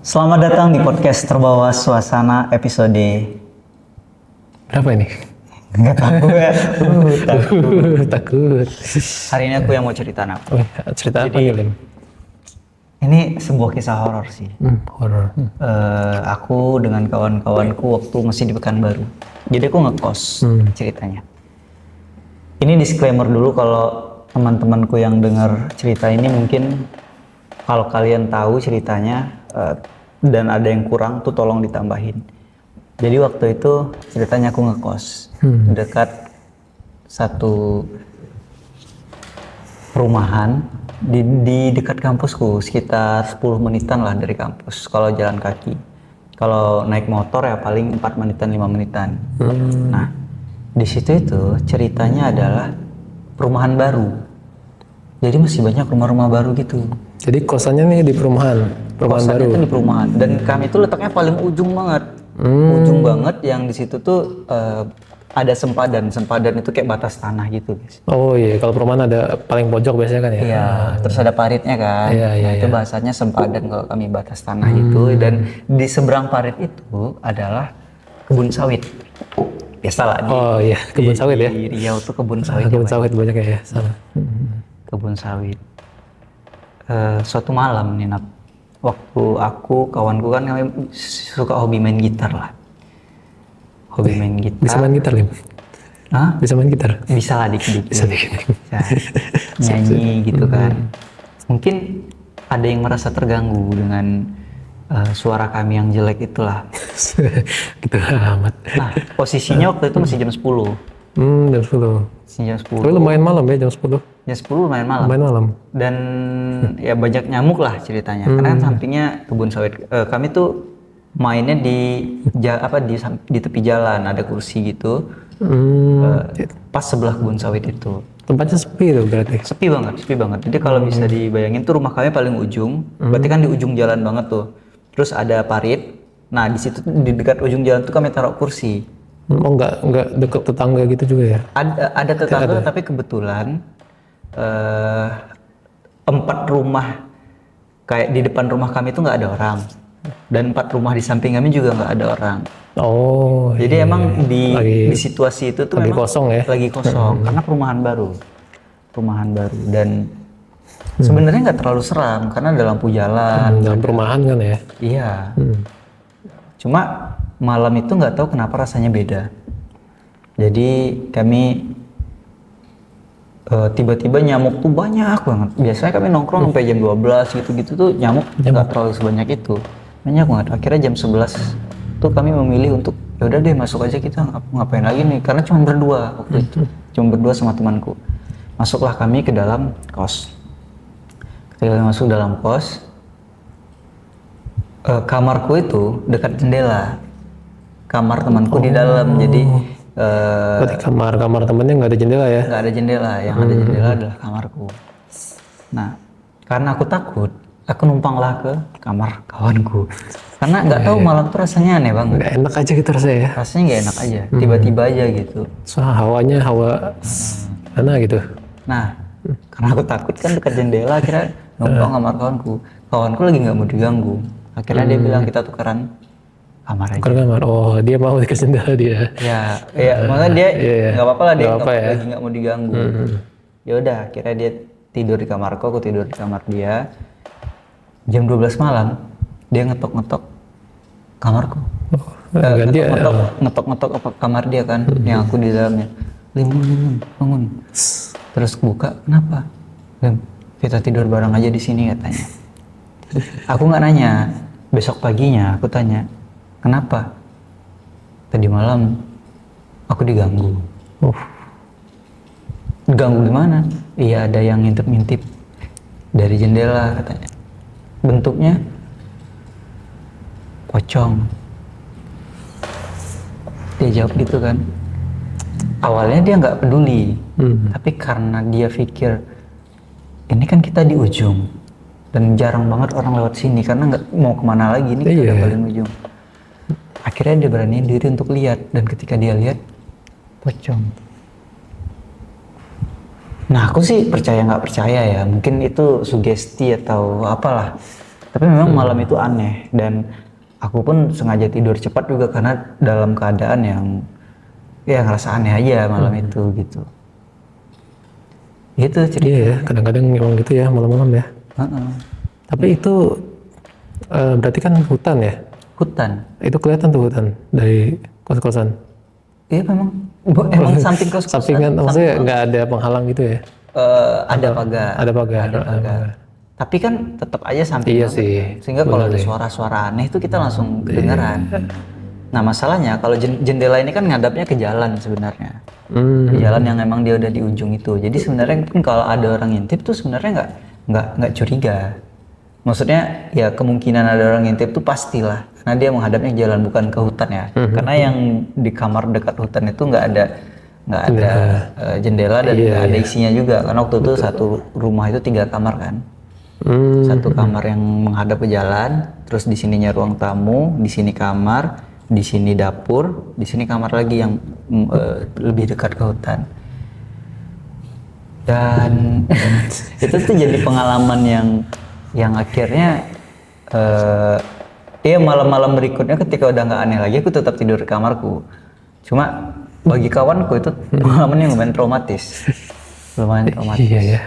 Selamat datang di podcast Terbawa Suasana episode Berapa ini? Enggak tahu ya. Takut. Takut. Hari ini aku yang mau cerita nak. Oh, cerita apa nih, Lim? Ini sebuah kisah horor sih. Horor. Aku dengan kawan-kawanku waktu masih di Pekanbaru. Jadi aku ngekos ceritanya. Ini disclaimer dulu kalau teman-temanku yang dengar cerita ini mungkin kalau kalian tahu ceritanya dan ada yang kurang tuh tolong ditambahin. Jadi waktu itu ceritanya aku ngekos dekat satu perumahan di dekat kampusku, sekitar 10 menitan lah dari kampus kalau jalan kaki. Kalau naik motor ya paling 4 menitan 5 menitan. Nah, di situ itu ceritanya adalah perumahan baru. Jadi masih banyak rumah-rumah baru gitu. Jadi kosannya nih di perumahan Kosannya baru. itu di perumahan dan kami itu letaknya paling ujung banget. Ujung banget yang di situ tuh ada sempadan itu kayak batas tanah gitu, guys. Oh iya, kalau perumahan ada paling pojok biasanya kan ya? Iya, terus ada paritnya kan. Iya, Itu bahasanya sempadan kalau kami batas tanah itu, dan di seberang parit itu adalah kebun sawit. Biasalah Oh iya, kebun sawit ya? Di Riau tuh kebun sawit. Kebun sawit banyak ya, sama. Kebun sawit. Suatu malam nih, Nap, waktu aku kawanku kan kami suka hobi main gitar lah. Hobi main gitar. Bisa main gitar, Lim? Hah? Bisa main gitar? Bisa lah dikit-dikit. Bisa dikit. Bisa. Nyanyi gitu kan. Mungkin ada yang merasa terganggu dengan suara kami yang jelek itulah. Gitu amat. Nah, posisinya waktu itu masih jam 10. Jam 10. Masih jam 10. Tapi lumayan malam ya, jam 10. Jam 10 lumayan malam. Lumayan malam. Dan ya banyak nyamuk lah ceritanya. Karena kan sampingnya kebun sawit. Kami tuh mainnya di tepi jalan, ada kursi gitu. Pas sebelah kebun sawit itu. Tempatnya sepi tuh berarti? Sepi banget. Jadi kalau bisa dibayangin tuh rumah kami paling ujung. Berarti kan di ujung jalan banget tuh. Terus ada parit. Nah di situ di dekat ujung jalan tuh kami taruh kursi. Oh nggak deket tetangga gitu juga ya? Ada tetangga tapi kebetulan 4 rumah kayak di depan rumah kami itu nggak ada orang. Dan 4 rumah di samping kami juga nggak ada orang. Oh. Jadi iya. emang di situasi itu tuh lagi memang kosong ya? lagi kosong karena perumahan baru dan sebenarnya nggak terlalu seram karena ada lampu jalan. Dalam perumahan kan ya? Iya. Cuma malam itu nggak tahu kenapa rasanya beda. Jadi kami tiba-tiba nyamuk tuh banyak banget. Biasanya kami nongkrong sampai jam 12 gitu-gitu tuh nyamuk nggak terlalu sebanyak itu. Banyak banget. Akhirnya jam 11 tuh kami memilih untuk ya udah deh masuk aja, kita ngapain lagi nih, karena cuma berdua waktu itu. Cuma berdua sama temanku. Masuklah kami ke dalam kos. Ketika kami masuk dalam kos, kamarku itu dekat jendela. Kamar temanku di dalam, jadi berarti kamar temennya nggak ada jendela ya? nggak ada jendela, yang ada jendela adalah kamarku. Nah, karena aku takut, aku numpanglah ke kamar kawanku. Karena nggak tahu malam tuh rasanya aneh banget. Nggak enak aja gitu rasanya ya? Rasanya nggak enak aja, tiba-tiba aja gitu. Soalnya hawanya hawa mana gitu. Nah, karena aku takut kan dekat jendela, akhirnya numpang kamar kawanku. Kawanku lagi nggak mau diganggu. Akhirnya dia bilang kita tukeran kamar aja. Kamar. Oh, dia mau dikasih jendela dia. Ya, maksudnya dia nggak apa-apa lah, dia Nggak apa ya. lagi nggak mau diganggu. Ya udah, akhirnya dia tidur di kamarku, aku tidur di kamar dia. Jam 12 malam, dia ngetok-ngetok kamarku. Ngetok-ngetok apa kamar dia kan, yang aku di dalamnya. Lim, bangun. Terus buka, kenapa? Lim, kita tidur bareng aja di sini katanya. Aku nggak nanya. Besok paginya aku tanya, kenapa? Tadi malam aku diganggu. Diganggu gimana? Iya, ada yang ngintip-ngintip dari jendela katanya. Bentuknya pocong. Dia jawab gitu kan. Awalnya dia nggak peduli, tapi karena dia pikir ini kan kita di ujung dan jarang banget orang lewat sini karena nggak mau kemana lagi, ini kita udah paling ujung. Akhirnya dia beraniin diri untuk lihat, dan ketika dia lihat, pocong. Nah, aku sih percaya nggak percaya ya, mungkin itu sugesti atau apalah. Tapi memang malam itu aneh dan aku pun sengaja tidur cepat juga karena dalam keadaan yang ya ngerasa aneh aja malam itu gitu. Itu cerita. Iya ya, kadang-kadang memang gitu ya malam-malam ya. Heeh. Tapi itu berarti kan hutan ya? Hutan. Itu kelihatan tuh hutan dari kos-kosan. Iya memang emang samping kos-kosan. Sampingan, maksudnya nggak ada penghalang gitu ya? Ada pagar. Ada pagar. Ada pagar. Tapi kan tetap aja samping Iya banget sih, kan. Sehingga kalau ada bener. suara-suara aneh itu kita langsung kedengeran. Nah masalahnya kalau jendela ini kan ngadapnya ke jalan sebenarnya. Ke jalan yang emang dia udah di ujung itu. Jadi sebenarnya kan kalau ada orang ngintip tuh sebenarnya nggak curiga. Maksudnya ya kemungkinan ada orang ngintip tuh pastilah. Karena dia menghadapnya ke jalan bukan ke hutan ya. Karena yang di kamar dekat hutan itu nggak ada jendela dan nggak ada isinya juga. Karena waktu itu satu rumah itu 3 kamar kan. Satu kamar yang menghadap ke jalan, terus di sininya ruang tamu, di sini kamar, di sini dapur, di sini kamar lagi yang lebih dekat ke hutan. Dan itu tuh jadi pengalaman yang akhirnya ya malam-malam berikutnya ketika udah nggak aneh lagi, aku tetap tidur di kamarku. Cuma bagi kawanku itu pengalaman yang lumayan traumatis. Lumayan traumatis. Iya ya.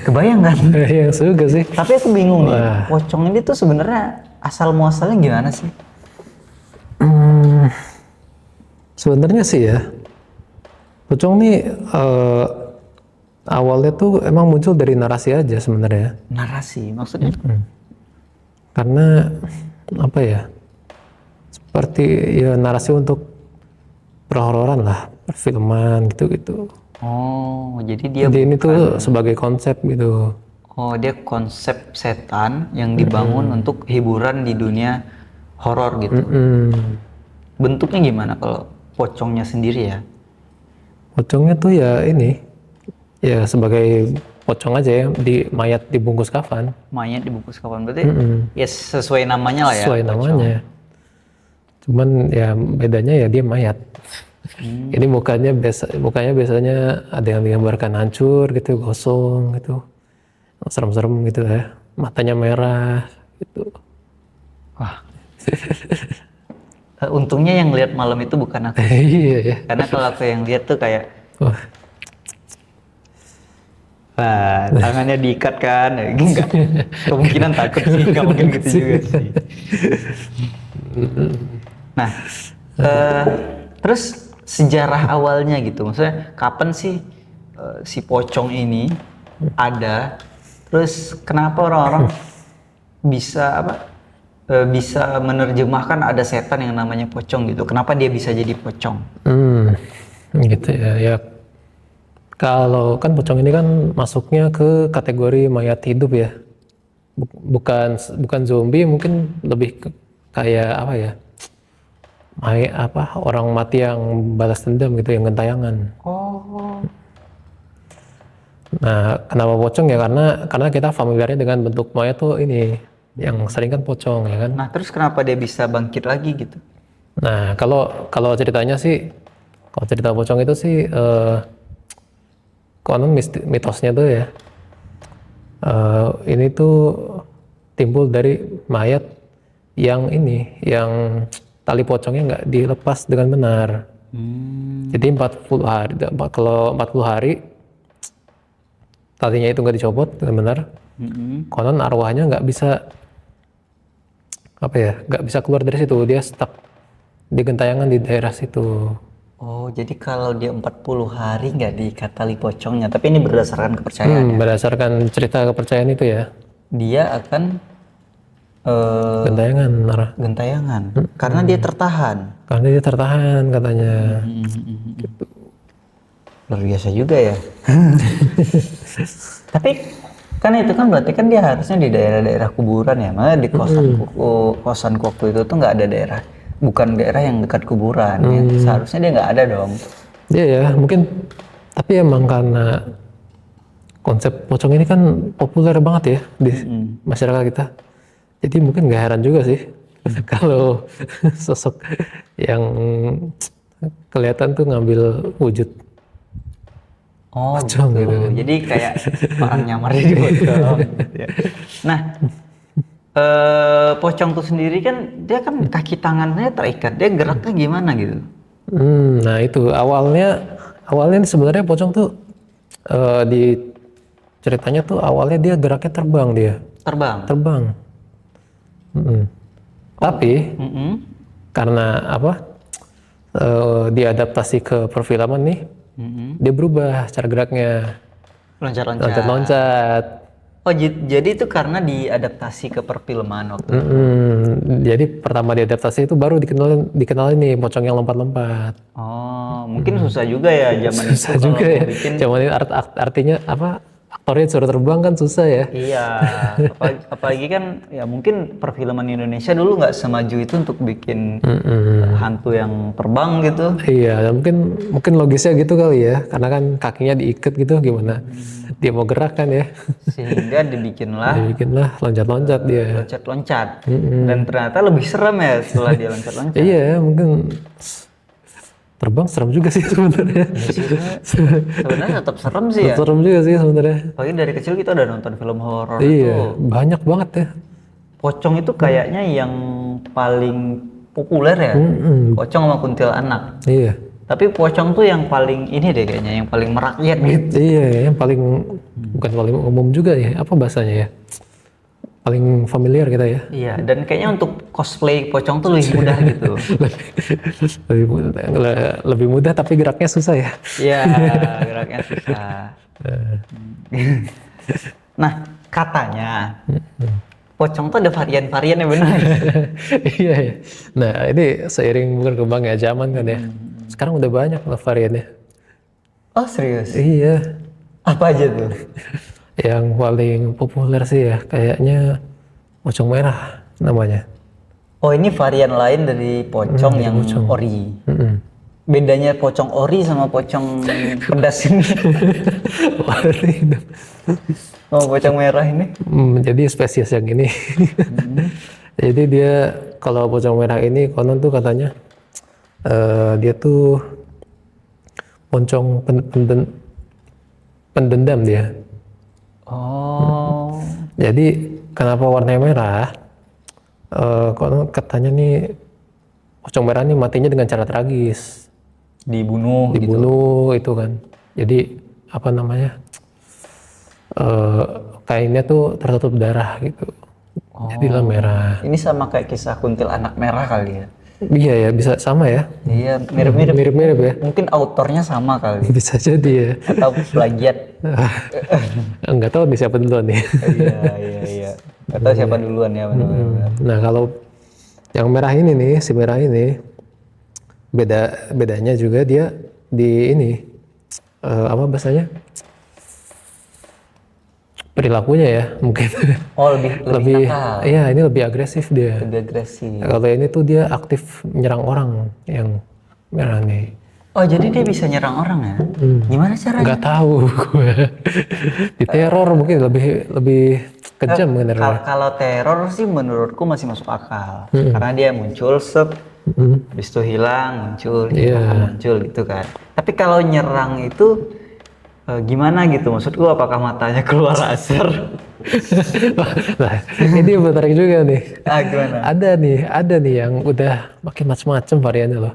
Kebayang kan? Yang juga sih. Tapi aku bingung nih, pocong ini tuh sebenarnya asal muasalnya gimana sih? Sebenarnya sih ya, pocong nih awalnya tuh emang muncul dari narasi aja sebenarnya. Narasi maksudnya? Karena apa ya? Seperti ya narasi untuk perhororan lah, perfilman gitu-gitu. Oh, jadi Ini tuh sebagai konsep gitu. Oh, dia konsep setan yang dibangun untuk hiburan di dunia horor gitu. Bentuknya gimana kalau pocongnya sendiri ya? Pocongnya tuh ya ini, ya sebagai pocong aja ya, di mayat dibungkus kafan. Mayat dibungkus kafan, berarti ya sesuai namanya lah ya. Sesuai namanya. Cuman ya bedanya ya dia mayat. Ini mukanya biasanya ada yang digambarkan hancur gitu, gosong gitu, serem-serem gitu ya, matanya merah gitu. Wah. Untungnya yang lihat malam itu bukan aku. Iya ya. Karena kalau aku yang lihat tuh kayak Wah, tangannya diikat kan? Enggak. Kemungkinan takut sih, nggak mungkin gitu juga sih. Nah, terus sejarah awalnya gitu, maksudnya kapan sih si pocong ini ada? Terus kenapa orang-orang bisa bisa menerjemahkan ada setan yang namanya pocong gitu? Kenapa dia bisa jadi pocong? gitu ya. Ya kalau kan pocong ini kan masuknya ke kategori mayat hidup ya, bukan zombie, mungkin lebih kayak apa ya? Orang mati yang balas dendam gitu, yang gentayangan. Oh. Nah, kenapa pocong ya? Karena kita familiarnya dengan bentuk mayat tuh ini, yang sering kan pocong ya kan. Nah, terus kenapa dia bisa bangkit lagi gitu? Nah, kalau ceritanya sih, kalau cerita pocong itu sih konon mitosnya tuh ya, ini tuh timbul dari mayat yang tali pocongnya nggak dilepas dengan benar. Jadi 40 hari, kalau 40 hari talinya itu nggak dicopot dengan benar, konon arwahnya nggak bisa keluar dari situ, dia stuck di gentayangan di daerah situ. Oh, jadi kalau dia 40 hari nggak diikat tali pocongnya, tapi ini berdasarkan kepercayaan ya? Berdasarkan cerita kepercayaan itu ya. Dia akan gentayangan karena dia tertahan. Karena dia tertahan katanya. Gitu. Luar biasa juga ya. Tapi kan itu kan berarti kan dia harusnya di daerah-daerah kuburan ya. Malah di kosanku waktu itu tuh nggak ada bukan daerah yang dekat kuburan. Ya. Seharusnya dia nggak ada dong. Iya ya, mungkin. Tapi emang karena konsep pocong ini kan populer banget ya di masyarakat kita. Jadi mungkin nggak heran juga sih kalau sosok yang kelihatan tuh ngambil wujud Oh pocong gitu. gitu kan. Jadi kayak orang nyamar di pocong. Gitu ya. Nah, pocong tuh sendiri kan dia kan kaki tangannya terikat, dia geraknya gimana gitu? Nah itu awalnya sebenarnya pocong tuh di ceritanya tuh awalnya dia geraknya terbang dia, Terbang. terbang. Mm-mm. Tapi Mm-mm. karena apa? Diadaptasi ke perfilman nih, Mm-mm. dia berubah cara geraknya, Loncat-loncat. loncat-loncat. Oh, jadi itu karena diadaptasi ke perfilman waktu itu. Jadi pertama diadaptasi itu baru dikenalin nih pocong yang lompat-lompat. Oh, mungkin susah juga ya zaman itu Susah kalau juga mau ya. bikin. Cuman ini artinya apa? Aktornya suruh terbang kan susah ya. Iya, apalagi kan ya mungkin perfilman Indonesia dulu nggak semaju itu untuk bikin hantu yang terbang gitu. Iya, mungkin logisnya gitu kali ya, karena kan kakinya diikat gitu gimana dia mau gerak kan ya. Sehingga dibikinlah Dibikinlah loncat-loncat dia. loncat-loncat. Dan ternyata lebih serem ya setelah dia loncat-loncat. Iya, mungkin terbang serem juga sih sebenarnya. Sebenarnya tetap serem sih ya. Serem juga sih sebenarnya. Apalagi dari kecil kita udah nonton film horor Iya, tuh. banyak banget ya. Pocong itu kayaknya yang paling populer ya. Pocong sama kuntilanak. Iya. Tapi pocong tuh yang paling ini deh kayaknya, yang paling merakyat gitu. Iya, yang paling bukan paling umum juga ya. Apa bahasanya ya? Paling familiar kita ya. Iya, dan kayaknya untuk cosplay pocong tuh lebih mudah gitu. lebih mudah tapi geraknya susah ya. Iya, geraknya susah. Nah, katanya pocong tuh ada varian-variannya benar. Iya, iya. Nah, ini seiring berkembangnya zaman kan ya. Sekarang udah banyak lah variannya. Oh serius? Iya. Apa aja tuh? Yang paling populer sih ya kayaknya pocong merah namanya. Oh ini varian lain dari pocong yang ori. Bedanya pocong ori sama pocong pedas ini. Oh pocong merah ini? Jadi spesies yang ini. Jadi dia kalau pocong merah ini konon tuh katanya dia tuh pocong pendendam dia. Oh. Jadi kenapa warnanya merah? Konon katanya nih pocong merah ini matinya dengan cara tragis. Dibunuh gitu. Dibunuh itu kan. Jadi apa namanya? Kainnya tuh tertutup darah gitu. Jadilah merah. Ini sama kayak kisah kuntilanak merah kali ya? Iya ya, bisa sama ya. Iya, mirip-mirip. Mirip-mirip ya. Mungkin autornya sama kali. Bisa jadi ya. Atau plagiat. Enggak tahu nih siapa duluan nih. Iya. Gak tahu siapa duluan ya benar-benar. Nah kalau yang merah ini nih, si merah ini bedanya juga dia di ini apa bahasanya? Perilakunya ya mungkin. Oh lebih nakal. Iya ini lebih agresif dia. Lebih agresif. Kalau ini tuh dia aktif menyerang orang yang merah nih. Oh jadi dia bisa nyerang orang ya? Gimana caranya? Nggak tahu gue. Di teror mungkin lebih kejam kan. Kalau teror sih menurutku masih masuk akal. Karena dia muncul habis itu hilang, muncul gitu kan. Tapi kalau nyerang itu gimana gitu? Maksudku apakah matanya keluar asar? Nah, ini menarik juga nih. Gimana? Ada nih yang udah makin macam-macam variannya loh.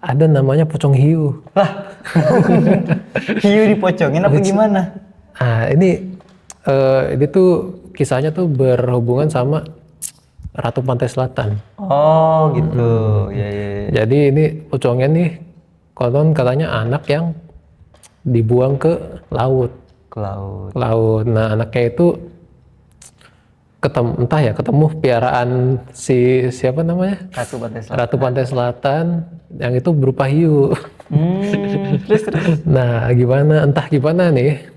Ada namanya pocong hiu. Hiu dipocongin apa gimana? Nah, ini tuh kisahnya tuh berhubungan sama Ratu Pantai Selatan. Oh gitu. Ya. Jadi ini pocongnya nih konon katanya anak yang dibuang ke laut. Ke laut. Nah, anaknya itu ketemu piaraan siapa namanya? Ratu Pantai Selatan yang itu berupa hiu. Terus. Nah, entah gimana nih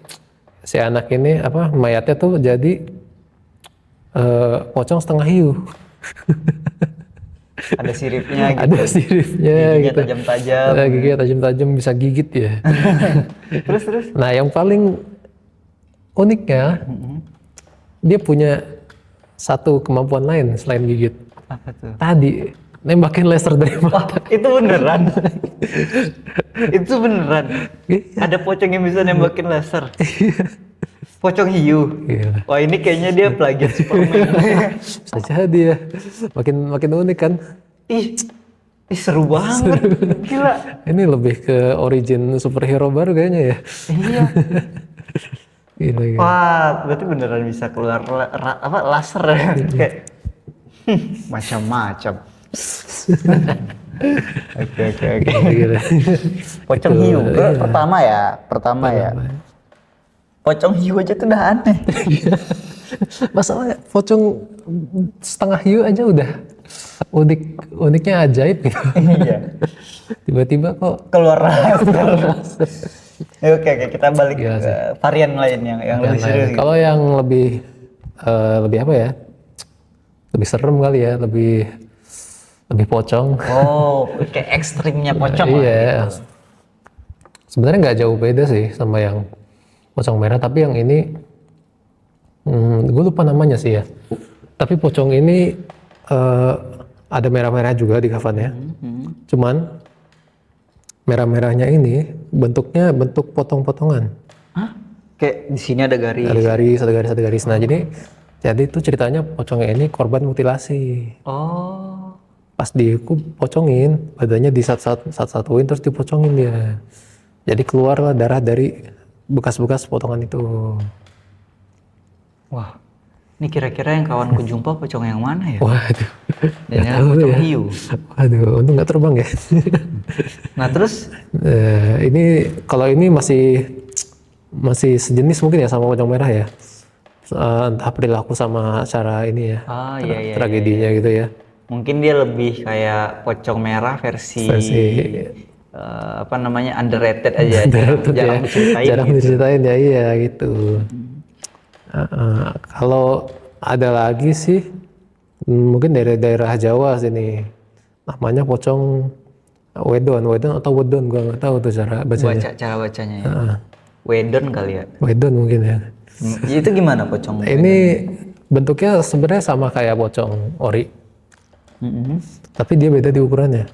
si anak ini mayatnya tuh jadi pocong setengah hiu. Ada siripnya gitu. Ada siripnya giginya gitu. Tajam-tajam. Giginya tajam-tajam bisa gigit ya. Terus. Nah, yang paling uniknya dia punya satu kemampuan lain selain gigit. Apa tuh? Tadi nembakin laser dari mata. Itu beneran. Itu beneran. Ada pocong yang bisa nembakin laser. Pocong hiu. Iya. Wah, ini kayaknya dia plagiat Superman. Bisa jadi ya. Makin unik kan. Ih, seru banget. Gila. Ini lebih ke origin superhero baru kayaknya ya. Iya. Gila. Wah, berarti beneran bisa keluar laser ya. Kayak macam-macam. Oke. Gila. Pocong hiu. Pertama ya. Pocong hiu aja tuh udah aneh. Masalahnya pocong setengah hiu aja udah uniknya ajaib gitu. Iya. Tiba-tiba kok Keluar laser. Oke, kita balik Gila ke varian lain yang lebih serius. Gitu. kalau yang lebih apa ya? Lebih serem kali ya, lebih pocong. Oh, kayak ekstrimnya pocong lah. Iya. Gitu. Sebenarnya nggak jauh beda sih sama yang pocong merah, tapi yang ini gue lupa namanya sih ya. Tapi pocong ini ada merah-merah juga di kafannya. Cuman merah-merahnya ini bentuknya bentuk potong-potongan. Hah? Kayak di sini ada garis. Ada garis. Nah, jadi itu ceritanya pocongnya ini korban mutilasi. Oh. Pas dipocongin, badannya satu-satuin terus dipocongin dia. Jadi keluarlah darah dari bekas-bekas potongan itu. Wah, ini kira-kira yang kawanku jumpa pocong yang mana ya? Waduh. Jangan pocong hiu. Waduh, untung nggak terbang ya. Nah terus? Kalau ini masih sejenis mungkin ya sama pocong merah ya. Entah perilaku sama cara ini ya. Iya. Tragedinya gitu ya. Mungkin dia lebih kayak pocong merah versi underrated aja. Jarang diceritain ya, iya gitu. Kalau ada lagi sih mungkin dari daerah Jawa sini namanya pocong wedon atau wedon, gua nggak tahu tuh cara bacanya. Cara bacanya ya. Wedon kali ya. Wedon mungkin ya. Itu gimana pocong? Ini bentuknya sebenarnya sama kayak pocong ori, tapi dia beda di ukurannya.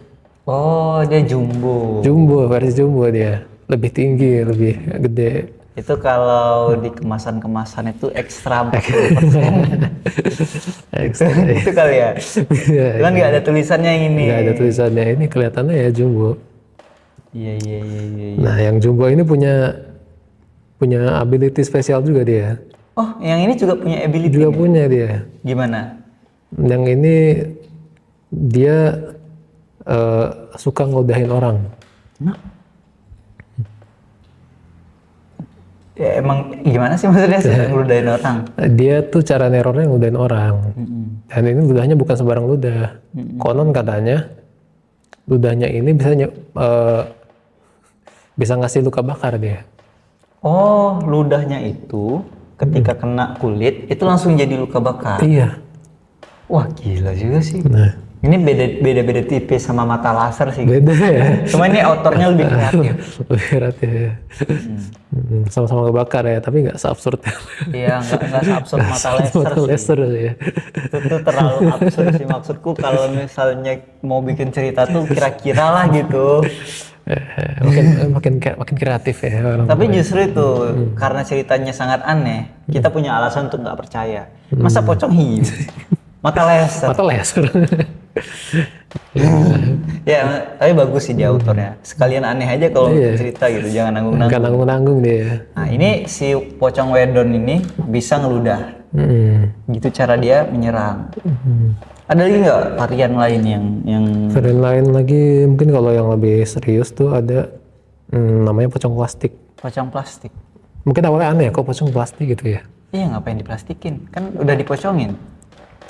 Oh, dia jumbo. Versi jumbo dia. Lebih tinggi, lebih gede. Itu kalau di kemasan-kemasan itu ekstra 40%. Ekstra. Itu kali ya? Kan nggak ada tulisannya ini. Nggak ada tulisannya, ini kelihatannya ya jumbo. Iya. Nah, yang jumbo ini punya ability spesial juga dia. Oh, yang ini juga punya ability? Juga punya dia. Gimana? Yang ini dia suka ngeludahin orang. Nah. Ya emang gimana sih maksudnya suka ngeludahin orang? Dia tuh cara nerornya ngeludahin orang. Dan ini ludahnya bukan sembarang ludah. Konon katanya ludahnya ini bisa ngasih luka bakar dia. Oh, ludahnya itu ketika kena kulit itu langsung jadi luka bakar. Iya. Wah, gila juga sih. Nah, ini beda tipis sama mata laser sih. beda ya. Cuma ini outernya lebih kreatif. Lebih kreatif ya. Sama-sama kebakar ya, tapi nggak seabsurd. Iya, nggak seabsurd mata laser sih. Ya. Itu terlalu absurd sih, maksudku kalau misalnya mau bikin cerita tuh kira-kira lah gitu. makin kreatif ya. Tapi justru itu karena ceritanya sangat aneh, kita punya alasan untuk nggak percaya. Masa pocong hiu? Mata laser. Ya, tapi bagus sih di autornya. Sekalian aneh aja kalau cerita gitu, jangan nanggung-nanggung. Jangan nanggung-nanggung dia. Nah, ini si pocong wedon ini bisa ngeludah. Gitu cara dia menyerang. Ada lagi nggak varian lain yang varian lain lagi mungkin kalau yang lebih serius tuh ada namanya pocong plastik. Pocong plastik. Mungkin awalnya aneh kok pocong plastik gitu ya. Iya, ngapain diplastikin? Kan udah dipocongin.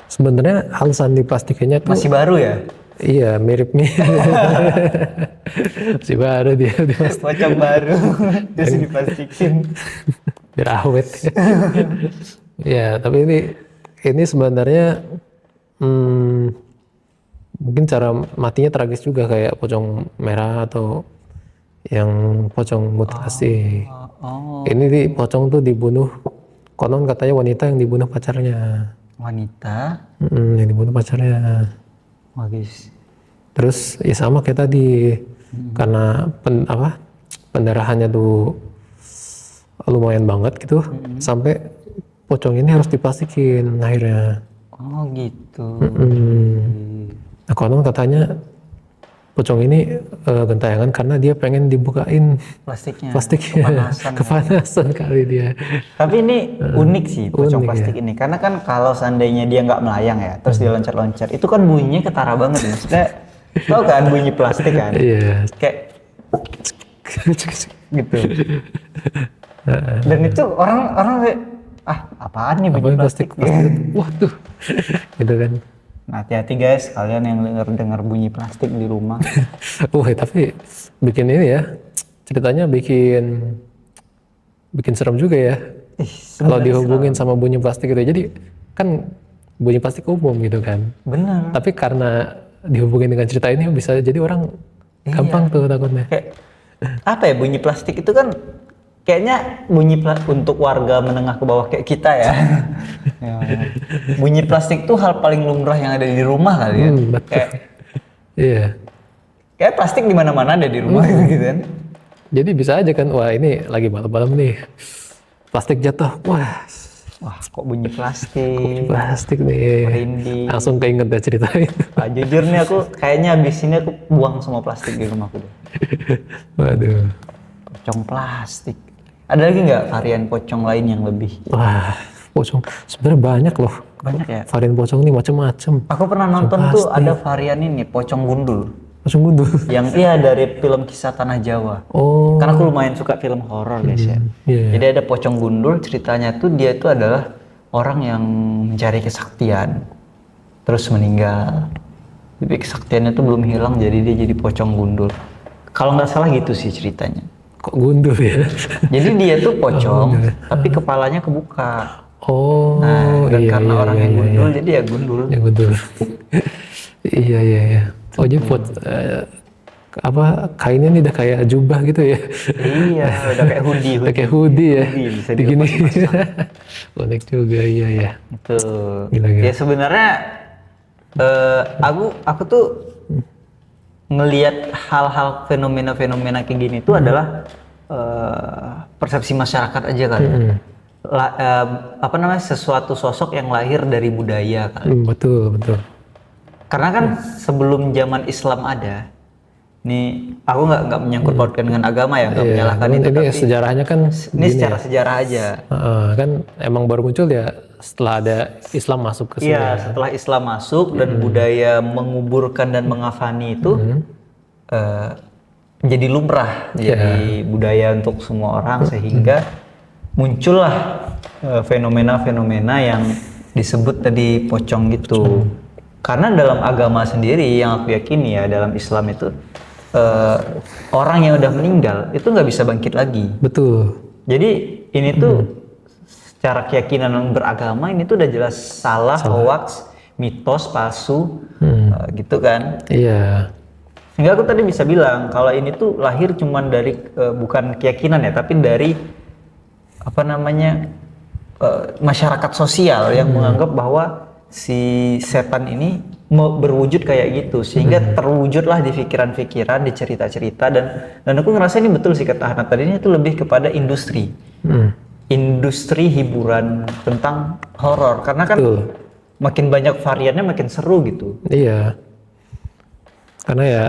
Sebenarnya alasan diplastikinnya tuh masih baru ya? Iya, mirip. Masih baru dia. Pocong baru terus diplastikin. Biar awet. Ya, tapi ini sebenarnya mungkin cara matinya tragis juga kayak pocong merah atau yang pocong mutilasi. Ini pocong tuh dibunuh, konon katanya wanita yang dibunuh pacarnya. Wanita? Yang dibunuh pacarnya. Bagus. Terus ya sama kayak tadi, karena pendarahannya tuh lumayan banget gitu, sampai pocong ini harus diplastikin akhirnya. Oh gitu. Nah konon katanya pocong ini gentayangan karena dia pengen dibukain Plastiknya. plastiknya, Kepanasan. kepanasan kali dia. Tapi ini unik sih pocong unik, plastik ini, karena kan kalau seandainya dia nggak melayang ya, terus dia loncat-loncat, itu kan bunyinya ketara banget ya. Maksudnya, tau kan bunyi plastik kan? Iya. Kayak gitu. Dan itu orang kayak, apaan nih bunyi Apalagi plastik? plastik. Waduh, gitu kan. Nah, hati-hati guys, kalian yang dengar bunyi plastik di rumah. Wah, tapi bikin ini ya, ceritanya bikin serem juga ya. Kalau dihubungin sama bunyi plastik gitu. Jadi kan bunyi plastik umum gitu kan. Bener. Tapi karena dihubungin dengan cerita ini bisa jadi orang gampang tuh takutnya. Kayak apa ya, bunyi plastik itu kan kayaknya untuk warga menengah ke bawah kayak kita ya. Ya. Bunyi plastik tuh hal paling lumrah yang ada di rumah kali ya. Betul. Iya. Kayak plastik di mana-mana ada di rumah gitu kan. Jadi bisa aja kan, wah ini lagi malam-malam nih, plastik jatuh, wah Kok bunyi plastik. plastik nih, Merinding. langsung keinget deh cerita itu. Jujur nih aku kayaknya abis ini aku buang semua plastik di rumahku deh. Waduh. Pocong plastik. Ada lagi nggak varian pocong lain yang lebih? Wah, pocong sebenarnya banyak loh. Banyak ya. Varian pocong ini macam-macam. Aku pernah nonton tuh ada varian ini, pocong gundul. Pocong gundul. Yang dari film Kisah Tanah Jawa. Oh. Karena aku lumayan suka film horor guys ya. Iya. Jadi ada pocong gundul, ceritanya tuh dia tuh adalah orang yang mencari kesaktian, terus meninggal. Tapi kesaktiannya tuh belum hilang, jadi dia jadi pocong gundul. Kalau nggak salah gitu sih ceritanya. Kok gundul ya? Jadi dia tuh pocong, tapi kepalanya kebuka. Oh. Nah, dan iya, karena iya, orang iya, yang iya, gundul, iya. jadi ya gundul. Ya gundul. Iya. Oh jadi kainnya ini udah kayak jubah gitu ya? Iya, udah kayak hoodie. Udah kayak hoodie ya? Bisa Begini. dilepas-lepas. Unik juga, iya. Itu. Gila. Ya sebenarnya aku tuh ngelihat hal-hal fenomena-fenomena kayak gini tuh adalah persepsi masyarakat aja kali. Sesuatu sosok yang lahir dari budaya kali. Betul. Karena kan sebelum zaman Islam ada, nih aku nggak menyangkut pautkan dengan agama ya, nggak menyalahkan itu, ini tapi sejarahnya kan ini secara sejarah aja. kan emang baru muncul ya setelah ada Islam masuk ke sini. Iya, setelah Islam masuk dan budaya menguburkan dan mengafani itu jadi lumrah, jadi budaya untuk semua orang, sehingga muncullah fenomena-fenomena yang disebut tadi pocong gitu. Karena dalam agama sendiri yang aku yakini ya, dalam Islam itu orang yang udah meninggal itu nggak bisa bangkit lagi. Betul. Jadi ini tuh secara keyakinan beragama ini tuh udah jelas salah. Hoax, mitos, palsu, gitu kan. Iya. Sehingga aku tadi bisa bilang kalau ini tuh lahir cuman dari bukan keyakinan ya, tapi dari masyarakat sosial yang menganggap bahwa si setan ini mau berwujud kayak gitu, sehingga terwujudlah di pikiran-pikiran, di cerita-cerita, dan aku ngerasa ini betul sih kata Hana tadi, ini tuh lebih kepada industri hiburan tentang horor, karena kan makin banyak variannya makin seru gitu. Iya, karena ya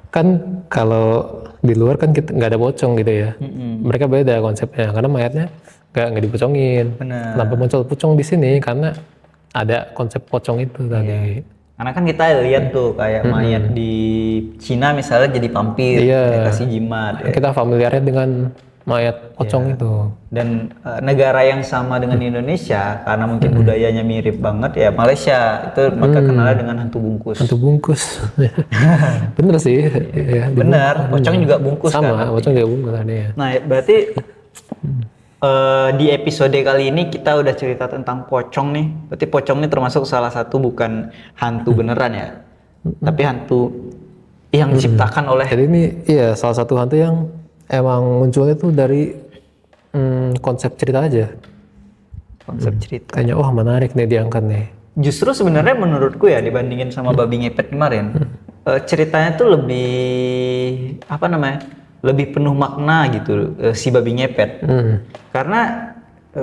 kan kalau di luar kan kita nggak ada pocong gitu ya, mereka beda konsepnya, karena mayatnya nggak dipocongin. Benar. Kenapa muncul pocong di sini? Karena ada konsep pocong itu tadi. Karena kan kita lihat tuh kayak mayat di Cina misalnya jadi vampir, dikasih jimat. Kita familiarnya dengan mayat pocong itu. Dan negara yang sama dengan Indonesia, karena mungkin budayanya mirip banget ya, Malaysia itu maka kenalnya dengan hantu bungkus. Hantu bungkus. Bener sih. Ya, bener, pocong juga bungkus sama, kan. pocong juga bungkus tadi ya. Nah berarti di episode kali ini kita udah cerita tentang pocong nih. Berarti pocong ini termasuk salah satu bukan hantu beneran ya, tapi hantu yang diciptakan oleh. Jadi ini salah satu hantu yang emang munculnya tuh dari konsep cerita aja. Konsep cerita. Kayaknya menarik nih diangkat nih. Justru sebenarnya menurutku ya, dibandingin sama babi ngepet kemarin, ceritanya tuh lebih apa namanya? Lebih penuh makna gitu si babi ngepet. Karena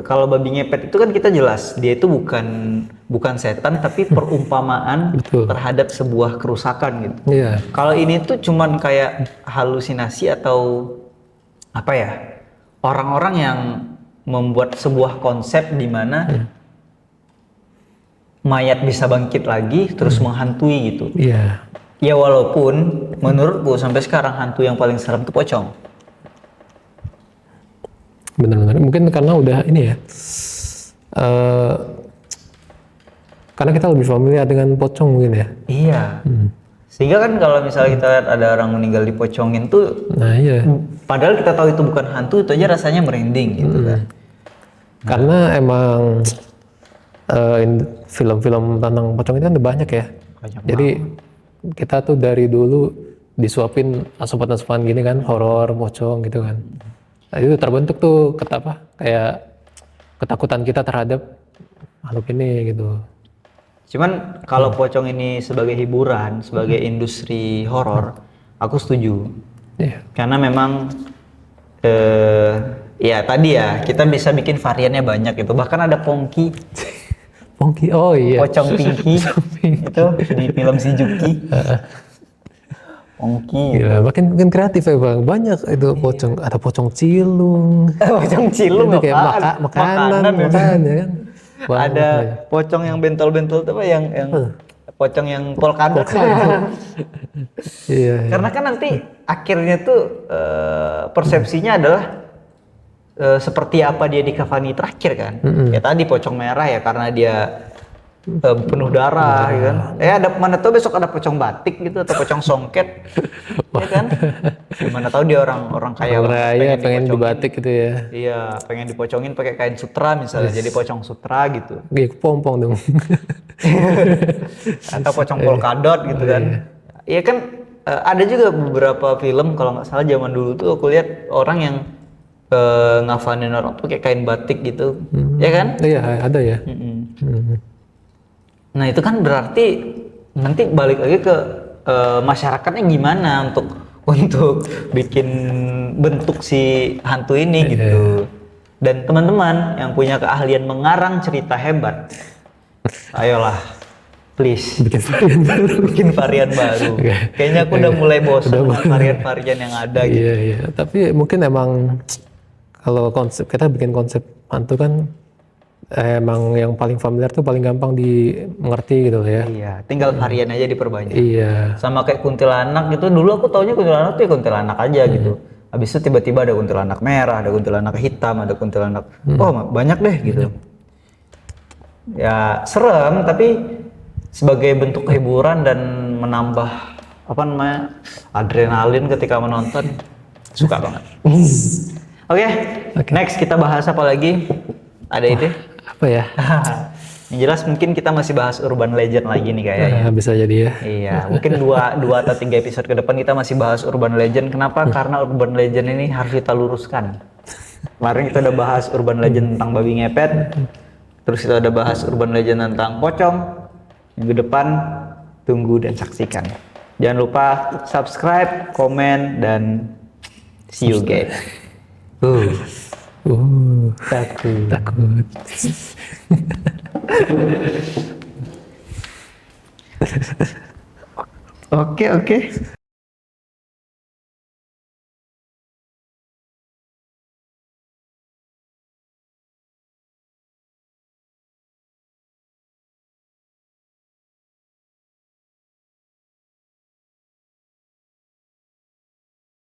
kalau babi ngepet itu kan kita jelas dia itu bukan setan tapi perumpamaan Betul. terhadap sebuah kerusakan gitu. Iya. Kalau ini tuh cuman kayak halusinasi atau apa ya? Orang-orang yang membuat sebuah konsep di mana mayat bisa bangkit lagi terus menghantui gitu. Iya. Ya walaupun menurutku sampai sekarang hantu yang paling serem itu pocong. Benar-benar. Mungkin karena udah ini ya. Karena kita lebih familiar dengan pocong mungkin ya. Iya. Sehingga kan kalau misalnya kita lihat ada orang meninggal dipocongin tuh, Nah iya. padahal kita tahu itu bukan hantu, itu aja rasanya merinding gitu kan. Karena emang film-film tentang pocong itu kan udah banyak ya. Banyak Jadi kita tuh dari dulu disuapin asupan-asupan gini kan, horor, pocong gitu kan. Nah, itu terbentuk tuh kayak ketakutan kita terhadap makhluk ini gitu. Cuman kalau pocong ini sebagai hiburan, sebagai industri horor, aku setuju. Iya. Karena memang ya tadi ya kita bisa bikin variannya banyak gitu. Bahkan ada Pongki, Pongki, oh iya. pocong Pinky itu di film si Juki. Pongki. Gila, makin kreatif ya bang. Banyak itu pocong, ada pocong cilung. Pocong cilung Itu kayak apaan? makanan ya. ya kan. Wah, Ada pocong yang bentol-bentol tuh apa yang pocong yang polkadot. Iya. Karena kan nanti akhirnya tuh persepsinya adalah seperti apa dia dikafani terakhir kan. Ya tadi pocong merah ya karena dia penuh darah ya kan. Ada mana tahu besok ada pocong batik gitu atau pocong songket. Ya kan? Gimana tahu dia orang kaya Orang raya pengen dipocongin. dibatik gitu ya. Iya, pengen dipocongin pakai kain sutra misalnya, jadi pocong sutra gitu. Kayak pompong dong. Atau pocong polkadot gitu kan. Iya kan ada juga beberapa film kalau nggak salah zaman dulu tuh aku lihat orang yang ngafanin orang pakai kain batik gitu. Ya kan? Iya, ada ya. Nah, itu kan berarti nanti balik lagi ke masyarakatnya gimana untuk bikin bentuk si hantu ini gitu. Dan teman-teman yang punya keahlian mengarang cerita hebat, ayolah, please bikin varian baru. Kayaknya aku udah mulai bosan dengan varian-varian yang ada gitu. Iya, iya. Tapi mungkin emang kalau kita bikin konsep hantu kan emang yang paling familiar tuh paling gampang dimengerti gitu ya. Iya, tinggal varian aja diperbanyak. Iya. Sama kayak kuntilanak gitu, dulu aku taunya kuntilanak tuh ya kuntilanak aja gitu. Habis itu tiba-tiba ada kuntilanak merah, ada kuntilanak hitam, ada kuntilanak, banyak deh gitu. Ya serem, tapi sebagai bentuk hiburan dan menambah apa namanya adrenalin ketika menonton, suka banget. Oke, next kita bahas apa lagi? Ada ide? Apa ya? Yang jelas mungkin kita masih bahas urban legend lagi nih kayaknya. Bisa jadi ya. Iya, mungkin dua atau 3 episode ke depan kita masih bahas urban legend. Kenapa? Karena urban legend ini harus kita luruskan. Kemarin kita udah bahas urban legend tentang babi ngepet. Terus kita udah bahas urban legend tentang pocong. Minggu depan tunggu dan saksikan. Jangan lupa subscribe, komen, dan see you guys. Takut. Oke.